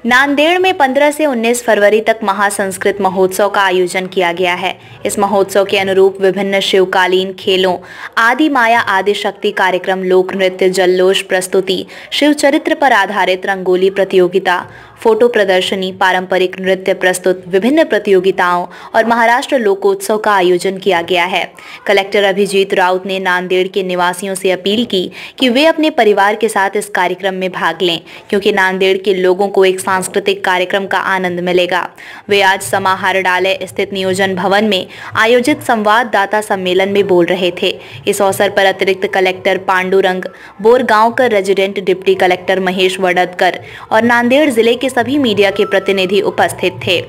नांदेड़ में 15 से 19 फरवरी तक महासंस्कृत महोत्सव का आयोजन किया गया है। इस महोत्सव के अनुरूप विभिन्न शिवकालीन खेलों, आदि माया आदि शक्ति कार्यक्रम, लोक नृत्य, जल्लोष प्रस्तुति, शिव चरित्र पर आधारित रंगोली प्रतियोगिता, फोटो प्रदर्शनी, पारंपरिक नृत्य प्रस्तुत, विभिन्न प्रतियोगिताओं और महाराष्ट्र लोकोत्सव का आयोजन किया गया है। कलेक्टर अभिजीत राउत ने नांदेड़ के निवासियों से अपील की कि वे अपने परिवार के साथ इस कार्यक्रम में भाग लें, क्योंकि नांदेड़ के लोगों को एक सांस्कृतिक कार्यक्रम का आनंद मिलेगा। वे आज समाहरणालय स्थित नियोजन भवन में आयोजित संवाददाता सम्मेलन में बोल रहे थे। इस अवसर पर अतिरिक्त collector Pandurang Borgaonkar, resident deputy collector Mahesh Wadadkar और नांदेड़ जिले के सभी मीडिया के प्रतिनिधि उपस्थित थे।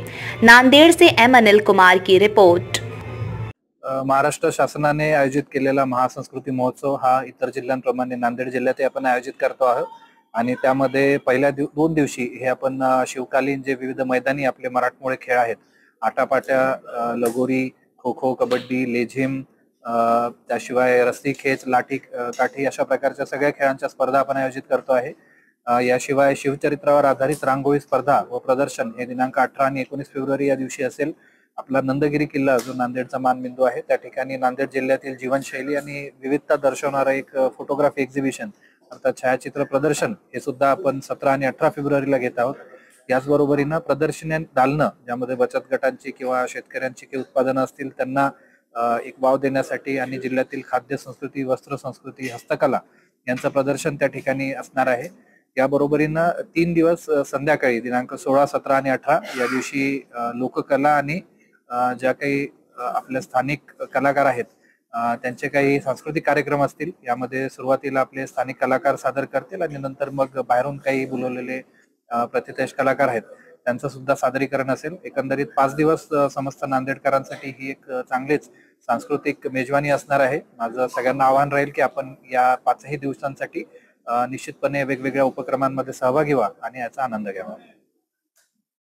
नांदेड़ से एम अनिल कुमार की रिपोर्ट। महाराष्ट्र शासनाने आयोजित केलेला महासंस्कृती महोत्सव हा इतर जिल्ह्यांप्रमाणे नांदेड जिल्ह्यातही आपण आयोजित करतो आहोत आणि त्यामध्ये पहिल्या 2 दिवशी हे आपण शिवकालीन जे विविध मैदानी आपले मराठमोळे खेळ आहेत, आटापाट्या, लगोरी, खो खो, कबड्डी, लेझिम, त्याशिवाय रस्सी खेच, लाठी काठी अशा प्रकारच्या सगळ्या खेळांच्या स्पर्धा आपण आयोजित करतो आहे। याशिवाय शिवचरित्रावर आधारित रांगोळी स्पर्धा व प्रदर्शन हे दिनांक 18 आणि 19 फेब्रुवारी या दिवशी असेल। आपला नंदगिरी किल्ला जो नांदेडचा मानबिंदू आहे, त्या ठिकाणी नांदेड जिल्ह्यातील जीवनशैली आणि विविधता दर्शवणारा एक फोटोग्राफी एक्झिबिशन अर्थात छायाचित्र प्रदर्शन हे सुद्धा आपण 17 आणि 18 फेब्रुवारीला घेत आहोत। याचबरोबरीनं प्रदर्शनी दालनं ज्यामध्ये बचत गटांची किंवा शेतकऱ्यांची काही उत्पादनं असतील त्यांना एक वाव देण्यासाठी आणि जिल्ह्यातील खाद्य संस्कृती, वस्त्र संस्कृती, हस्तकला यांचं प्रदर्शन त्या ठिकाणी असणार आहे। या बरोबरीनं 3 दिवस संध्याकाळी दिनांक 16, 17 आणि 18 या दिवशी लोककला आणि ज्या काही आपल्या स्थानिक कलाकार आहेत त्यांचे काही सांस्कृतिक कार्यक्रम असतील। यामध्ये सुरुवातीला आपले स्थानिक कलाकार सादर करतील आणि नंतर मग बाहेरून काही बोलवलेले प्रतिथेश कलाकार आहेत त्यांचं सुद्धा सादरीकरण असेल। एकंदरीत 5 दिवस समस्त नांदेडकरांसाठी ही एक चांगलीच सांस्कृतिक मेजवानी असणार आहे। माझं सगळ्यांना आवाहन राहील की आपण या 5ही दिवसांसाठी निश्चितपणे वेगवेगळ्या उपक्रमांमध्ये सहभागी व्हा आणि याचा आनंद घ्यावा।